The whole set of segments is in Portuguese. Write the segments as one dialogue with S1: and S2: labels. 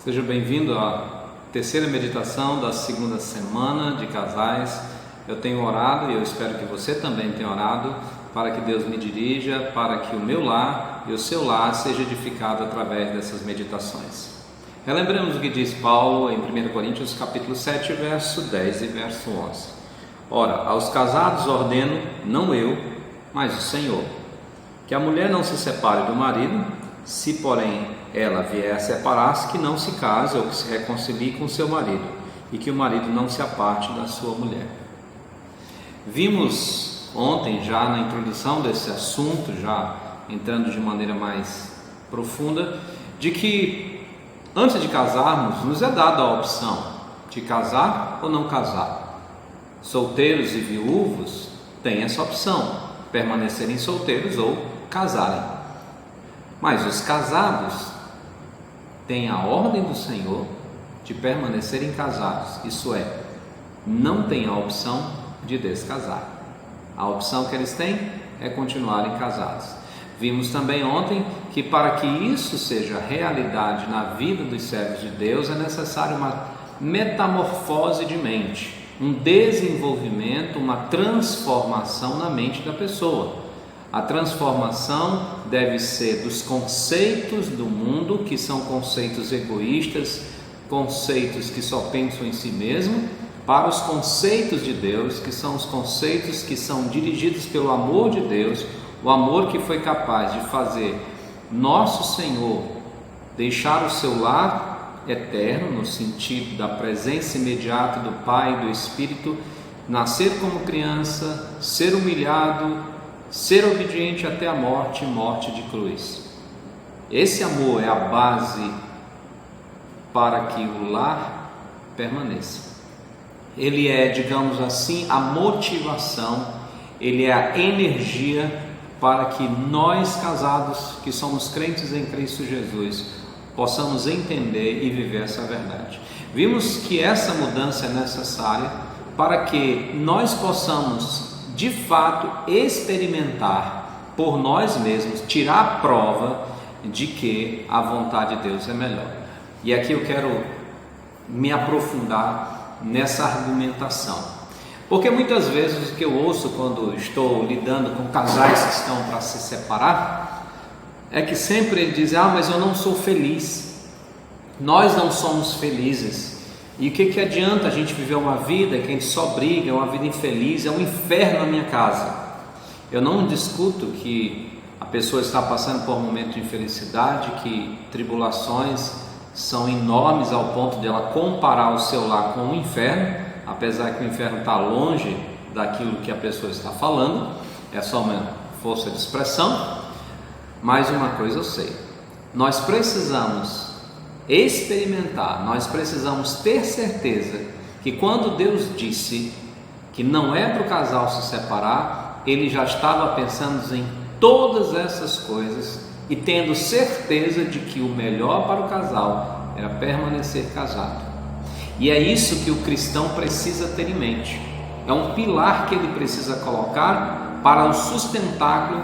S1: Seja bem-vindo à terceira meditação da segunda semana de casais. Eu tenho orado e eu espero que você também tenha orado para que Deus me dirija, para que o meu lar e o seu lar seja edificado através dessas meditações. Relembramos o que diz Paulo em 1 Coríntios capítulo 7, verso 10 e verso 11. Ora, aos casados ordeno, não eu, mas o Senhor, que a mulher não se separe do marido, se porém ela vier a separar-se, que não se case ou que se reconcilie com seu marido, e que o marido não se aparte da sua mulher. Vimos ontem, já na introdução desse assunto, já entrando de maneira mais profunda, de que antes de casarmos nos é dada a opção de casar ou não casar. Solteiros e viúvos têm essa opção, permanecerem solteiros ou casarem. Mas os casados têm a ordem do Senhor de permanecerem casados, isso é, não têm a opção de descasar. A opção que eles têm é continuarem casados. Vimos também ontem que para que isso seja realidade na vida dos servos de Deus é necessário uma metamorfose de mente, um desenvolvimento, uma transformação na mente da pessoa. A transformação deve ser dos conceitos do mundo, que são conceitos egoístas, conceitos que só pensam em si mesmo, para os conceitos de Deus, que são os conceitos que são dirigidos pelo amor de Deus, o amor que foi capaz de fazer nosso Senhor deixar o seu lar eterno, no sentido da presença imediata do Pai e do Espírito, nascer como criança, ser humilhado, ser obediente até a morte e morte de cruz. Esse amor é a base para que o lar permaneça. Ele é, digamos assim, a motivação, ele é a energia para que nós casados, que somos crentes em Cristo Jesus, possamos entender e viver essa verdade. Vimos que essa mudança é necessária para que nós possamos de fato experimentar por nós mesmos, tirar a prova de que a vontade de Deus é melhor. E aqui eu quero me aprofundar nessa argumentação, porque muitas vezes o que eu ouço quando estou lidando com casais que estão para se separar é que sempre ele diz: mas eu não sou feliz, nós não somos felizes. E o que adianta a gente viver uma vida que a gente só briga, é uma vida infeliz, é um inferno na minha casa. Eu não discuto que a pessoa está passando por um momento de infelicidade, que tribulações são enormes ao ponto de ela comparar o seu lar com o inferno, apesar que o inferno está longe daquilo que a pessoa está falando, é só uma força de expressão. Mas uma coisa eu sei, nós precisamos experimentar, nós precisamos ter certeza que quando Deus disse que não é para o casal se separar, Ele já estava pensando em todas essas coisas e tendo certeza de que o melhor para o casal era permanecer casado. E é isso que o cristão precisa ter em mente, é um pilar que ele precisa colocar para o sustentáculo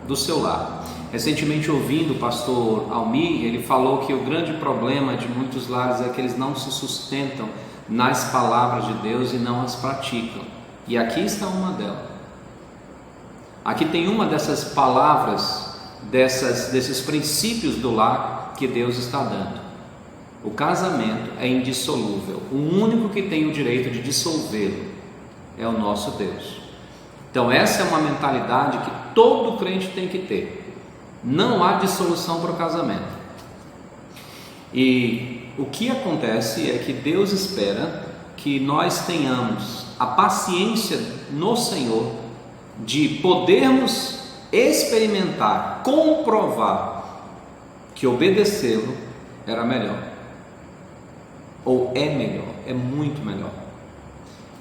S1: do seu lar. Recentemente, ouvindo o pastor Almir, ele falou que o grande problema de muitos lares é que eles não se sustentam nas palavras de Deus e não as praticam. E aqui está uma delas. Aqui tem uma dessas palavras, desses princípios do lar que Deus está dando. O casamento é indissolúvel. O único que tem o direito de dissolvê-lo é o nosso Deus. Então essa é uma mentalidade que todo crente tem que ter. Não há dissolução para o casamento. E o que acontece é que Deus espera que nós tenhamos a paciência no Senhor de podermos experimentar, comprovar que obedecê-lo era melhor, ou é melhor, é muito melhor.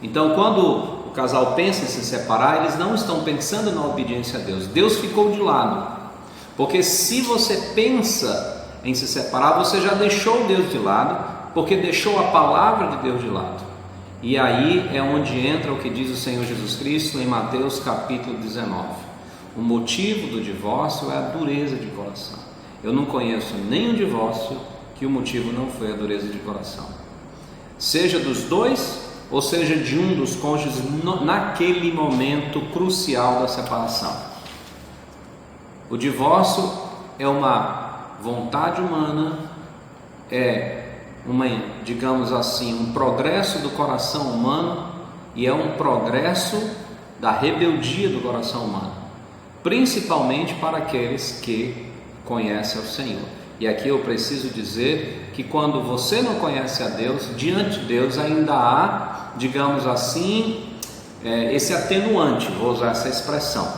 S1: Então, quando o casal pensa em se separar, eles não estão pensando na obediência a Deus. Deus ficou de lado. Porque se você pensa em se separar, você já deixou Deus de lado, porque deixou a palavra de Deus de lado. E aí é onde entra o que diz o Senhor Jesus Cristo em Mateus capítulo 19. O motivo do divórcio é a dureza de coração. Eu não conheço nenhum divórcio que que o motivo não foi a dureza de coração, seja dos dois ou seja de um dos cônjuges naquele momento crucial da separação. O divórcio é uma vontade humana, é digamos assim, um progresso do coração humano e é um progresso da rebeldia do coração humano, principalmente para aqueles que conhecem o Senhor. E aqui eu preciso dizer que quando você não conhece a Deus, diante de Deus ainda há, digamos assim, esse atenuante, vou usar essa expressão.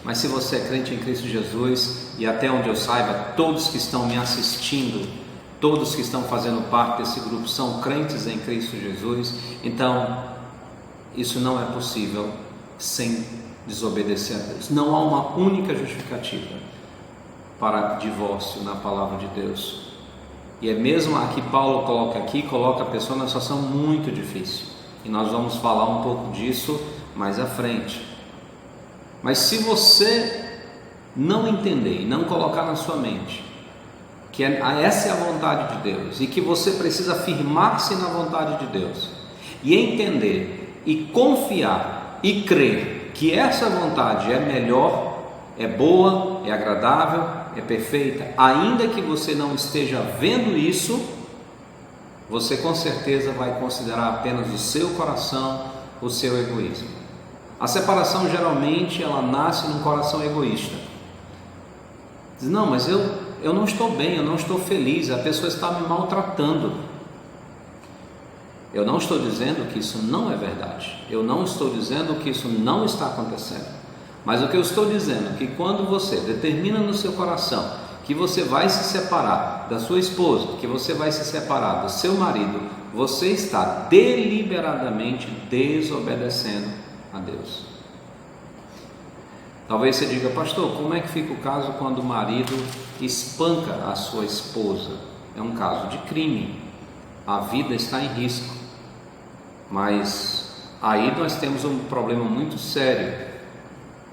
S1: Mas se você é crente em Cristo Jesus, e até onde eu saiba, todos que estão me assistindo, todos que estão fazendo parte desse grupo são crentes em Cristo Jesus, então isso não é possível sem desobedecer a Deus. Não há uma única justificativa para divórcio na palavra de Deus. E é mesmo aqui Paulo coloca a pessoa numa situação muito difícil. E nós vamos falar um pouco disso mais à frente. Mas se você não entender e não colocar na sua mente que essa é a vontade de Deus e que você precisa firmar-se na vontade de Deus e entender e confiar e crer que essa vontade é melhor, é boa, é agradável, é perfeita, ainda que você não esteja vendo isso, você com certeza vai considerar apenas o seu coração, o seu egoísmo. A separação geralmente ela nasce num coração egoísta. Diz, não, mas eu não estou bem, eu não estou feliz, a pessoa está me maltratando. Eu não estou dizendo que isso não é verdade, eu não estou dizendo que isso não está acontecendo, mas o que eu estou dizendo é que quando você determina no seu coração que você vai se separar da sua esposa, que você vai se separar do seu marido, você está deliberadamente desobedecendo a Deus. Talvez você diga, pastor, como é que fica o caso quando o marido espanca a sua esposa? É um caso de crime, a vida está em risco. Mas aí nós temos um problema muito sério,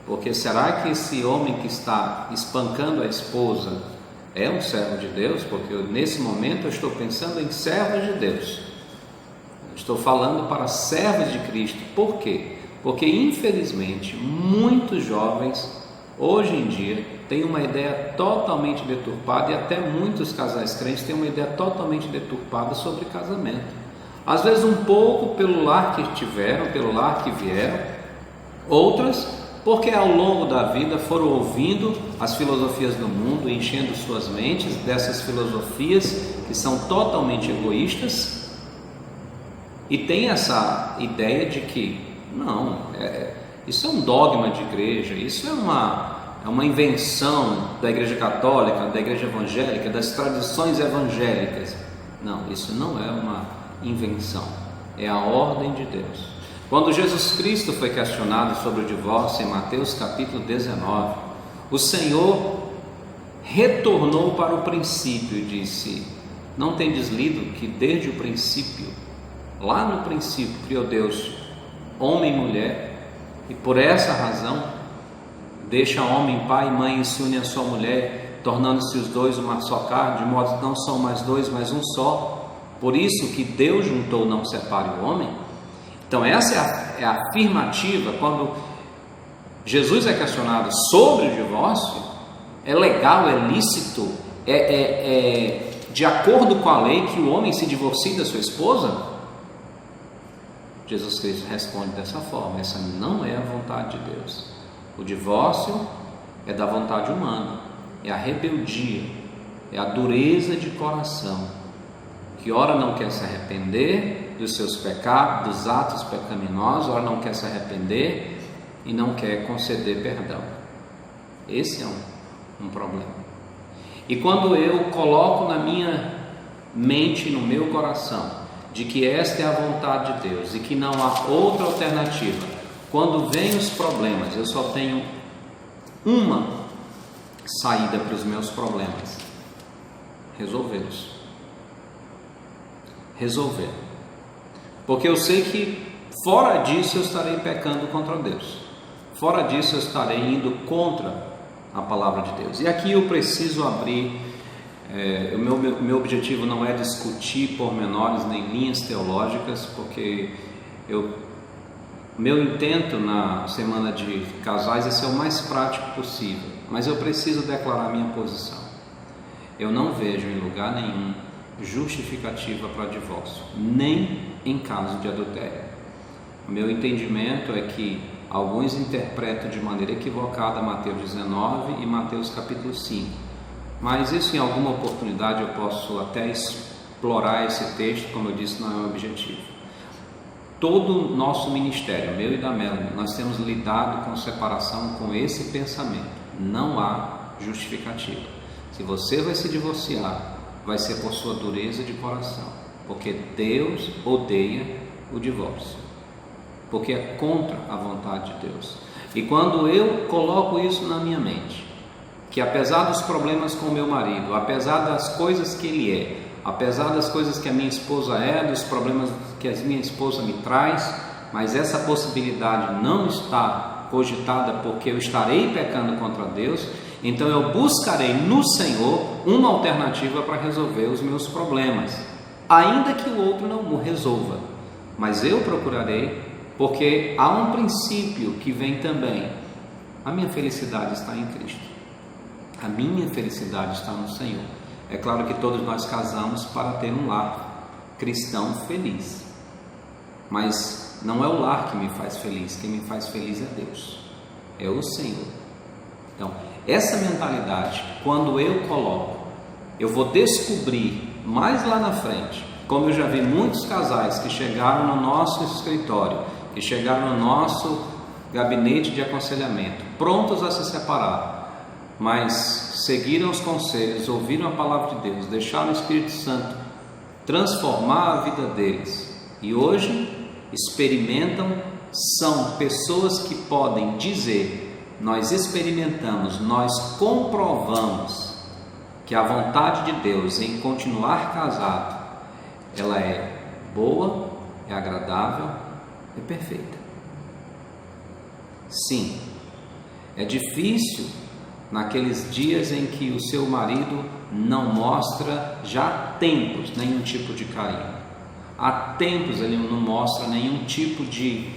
S1: porque será que esse homem que está espancando a esposa é um servo de Deus? Porque nesse momento eu estou pensando em servos de Deus, estou falando para servos de Cristo. Por quê? Porque infelizmente muitos jovens hoje em dia têm uma ideia totalmente deturpada, e até muitos casais crentes têm uma ideia totalmente deturpada sobre casamento. Às vezes um pouco pelo lar que tiveram, pelo lar que vieram, outras porque ao longo da vida foram ouvindo as filosofias do mundo, enchendo suas mentes dessas filosofias que são totalmente egoístas, e tem essa ideia de que não, isso é um dogma de igreja, isso é uma invenção da igreja católica, da igreja evangélica, das tradições evangélicas. Não, isso não é uma invenção, é a ordem de Deus. Quando Jesus Cristo foi questionado sobre o divórcio em Mateus capítulo 19, o Senhor retornou para o princípio e disse, não tendes lido que desde o princípio, lá no princípio, criou Deus homem e mulher, e por essa razão deixa homem, pai e mãe, e se une a sua mulher, tornando-se os dois uma só carne, de modo que não são mais dois, mas um só. Por isso que Deus juntou, não separe o homem. Então essa é a afirmativa. Quando Jesus é questionado sobre o divórcio, é legal, é lícito, é de acordo com a lei que o homem se divorcie da sua esposa? Jesus Cristo responde dessa forma, essa não é a vontade de Deus. O divórcio é da vontade humana, é a rebeldia, é a dureza de coração, que ora não quer se arrepender dos seus pecados, dos atos pecaminosos, ora não quer se arrepender e não quer conceder perdão. Esse é um problema. E quando eu coloco na minha mente, no meu coração, de que esta é a vontade de Deus e que não há outra alternativa, quando vem os problemas, eu só tenho uma saída para os meus problemas: resolvê-los. Resolver, porque eu sei que fora disso eu estarei pecando contra Deus, fora disso eu estarei indo contra a palavra de Deus. E aqui eu preciso abrir O meu objetivo não é discutir pormenores nem linhas teológicas, porque meu intento na semana de casais é ser o mais prático possível, mas eu preciso declarar minha posição. Eu não vejo em lugar nenhum justificativa para divórcio, nem em caso de adultério. O meu entendimento é que alguns interpretam de maneira equivocada Mateus 19 e Mateus capítulo 5, mas isso em alguma oportunidade eu posso até explorar esse texto, como eu disse, não é o objetivo. Todo o nosso ministério, meu e da Melanie, nós temos lidado com separação com esse pensamento. Não há justificativa. Se você vai se divorciar, vai ser por sua dureza de coração, porque Deus odeia o divórcio, porque é contra a vontade de Deus. E quando eu coloco isso na minha mente, que apesar dos problemas com o meu marido, apesar das coisas que ele é, apesar das coisas que a minha esposa é, dos problemas que a minha esposa me traz, mas essa possibilidade não está cogitada porque eu estarei pecando contra Deus, então eu buscarei no Senhor uma alternativa para resolver os meus problemas, ainda que o outro não o resolva, mas eu procurarei, porque há um princípio que vem também: a minha felicidade está em Cristo, a minha felicidade está no Senhor. É claro que todos nós casamos para ter um lar cristão feliz, mas não é o lar que me faz feliz, quem me faz feliz é Deus, é o Senhor. Então, essa mentalidade, quando eu coloco, eu vou descobrir mais lá na frente, como eu já vi muitos casais que chegaram no nosso escritório, que chegaram no nosso gabinete de aconselhamento, prontos a se separar, mas seguiram os conselhos, ouviram a palavra de Deus, deixaram o Espírito Santo transformar a vida deles, e hoje experimentam, são pessoas que podem dizer: nós experimentamos, nós comprovamos que a vontade de Deus em continuar casado, ela é boa, é agradável, é perfeita. Sim, é difícil naqueles dias em que o seu marido não mostra já há tempos nenhum tipo de carinho, há tempos ele não mostra nenhum tipo de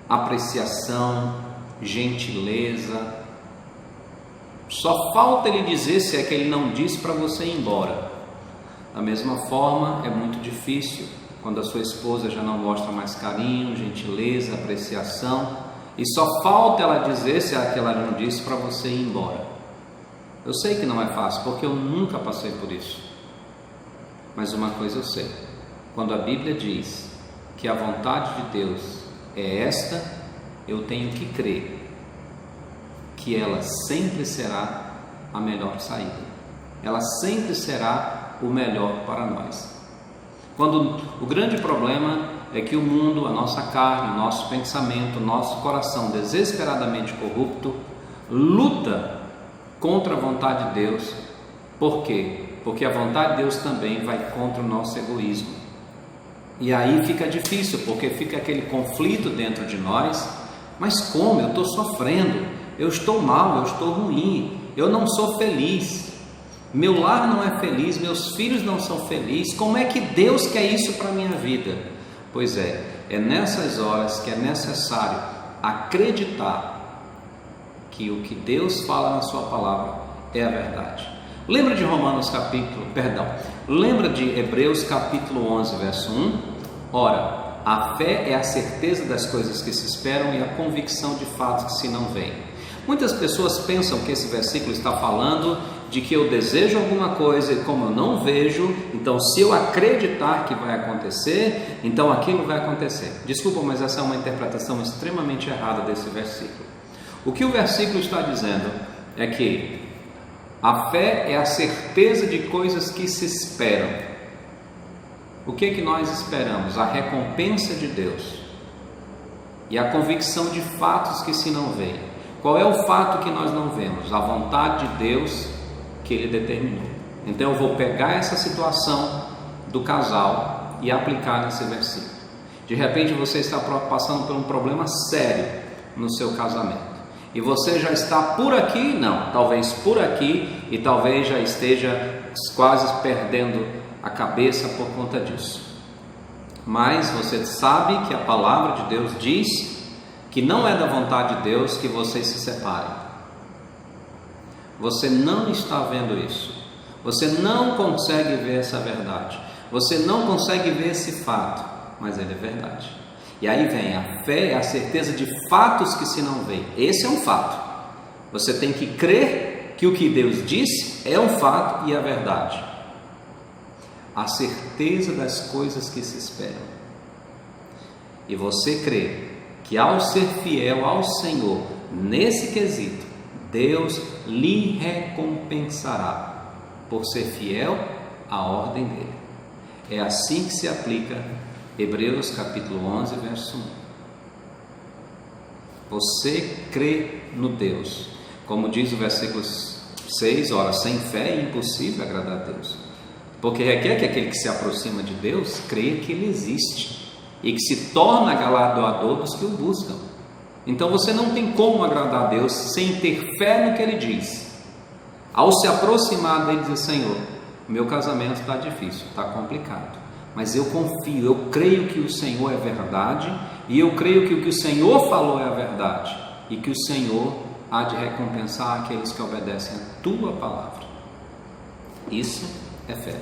S1: apreciação, gentileza. Só falta ele dizer, se é que ele não disse, para você ir embora. Da mesma forma, é muito difícil quando a sua esposa já não mostra mais carinho, gentileza, apreciação, e só falta ela dizer, se é que ela não disse, para você ir embora. Eu sei que não é fácil, porque eu nunca passei por isso, mas uma coisa eu sei: quando a Bíblia diz que a vontade de Deus é esta, eu tenho que crer que ela sempre será a melhor saída, ela sempre será o melhor para nós. Quando o grande problema é que o mundo, a nossa carne, o nosso pensamento, o nosso coração desesperadamente corrupto luta contra a vontade de Deus. Por quê? Porque a vontade de Deus também vai contra o nosso egoísmo, e aí fica difícil, porque fica aquele conflito dentro de nós. Mas como? Eu estou sofrendo, eu estou mal, eu estou ruim, eu não sou feliz, meu lar não é feliz, meus filhos não são felizes, como é que Deus quer isso para a minha vida? Pois é nessas horas que é necessário acreditar que o que Deus fala na sua palavra é a verdade. Lembra de lembra de Hebreus capítulo 11, verso 1? Ora, a fé é a certeza das coisas que se esperam e a convicção de fatos que se não veem. Muitas pessoas pensam que esse versículo está falando de que eu desejo alguma coisa e como eu não vejo, então se eu acreditar que vai acontecer, então aquilo vai acontecer. Desculpa, mas essa é uma interpretação extremamente errada desse versículo. O que o versículo está dizendo é que a fé é a certeza de coisas que se esperam. O que é que nós esperamos? A recompensa de Deus e a convicção de fatos que se não veem. Qual é o fato que nós não vemos? A vontade de Deus que Ele determinou. Então eu vou pegar essa situação do casal e aplicar nesse versículo. De repente você está passando por um problema sério no seu casamento, e você já está por aqui, não, talvez por aqui, e talvez já esteja quase perdendo a cabeça por conta disso. Mas você sabe que a palavra de Deus diz que não é da vontade de Deus que vocês se separem. Você não está vendo isso. Você não consegue ver essa verdade. Você não consegue ver esse fato, mas ele é verdade. E aí vem a fé, a certeza de fatos que se não vê. Esse é um fato. Você tem que crer que o que Deus diz é um fato e é verdade. A certeza das coisas que se esperam. E você crê que ao ser fiel ao Senhor, nesse quesito, Deus lhe recompensará por ser fiel à ordem dele. É assim que se aplica Hebreus capítulo 11, verso 1. Você crê no Deus. Como diz o versículo 6, ora, sem fé é impossível agradar a Deus. Porque requer que aquele que se aproxima de Deus creia que Ele existe e que se torna galardoador dos que o buscam. Então você não tem como agradar a Deus sem ter fé no que Ele diz. Ao se aproximar dele, dizer: Senhor, meu casamento está difícil, está complicado, mas eu confio, eu creio que o Senhor é verdade, e eu creio que o que o Senhor falou é a verdade, e que o Senhor há de recompensar aqueles que obedecem a tua palavra. Isso é fé.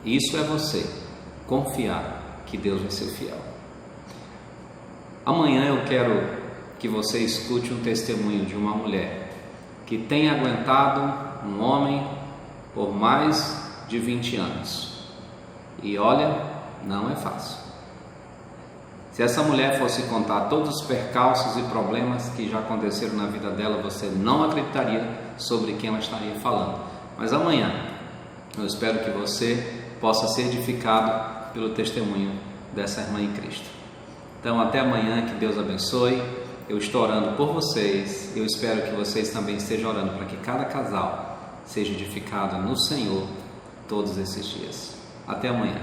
S1: Isso é você confiar que Deus vai ser fiel. Amanhã eu quero que você escute um testemunho de uma mulher que tem aguentado um homem por mais de 20 anos. E olha, não é fácil. Se essa mulher fosse contar todos os percalços e problemas que já aconteceram na vida dela, você não acreditaria sobre quem ela estaria falando. Mas amanhã, eu espero que você possa ser edificado pelo testemunho dessa irmã em Cristo. Então, até amanhã, que Deus abençoe. Eu estou orando por vocês. Eu espero que vocês também estejam orando para que cada casal seja edificado no Senhor todos esses dias. Até amanhã.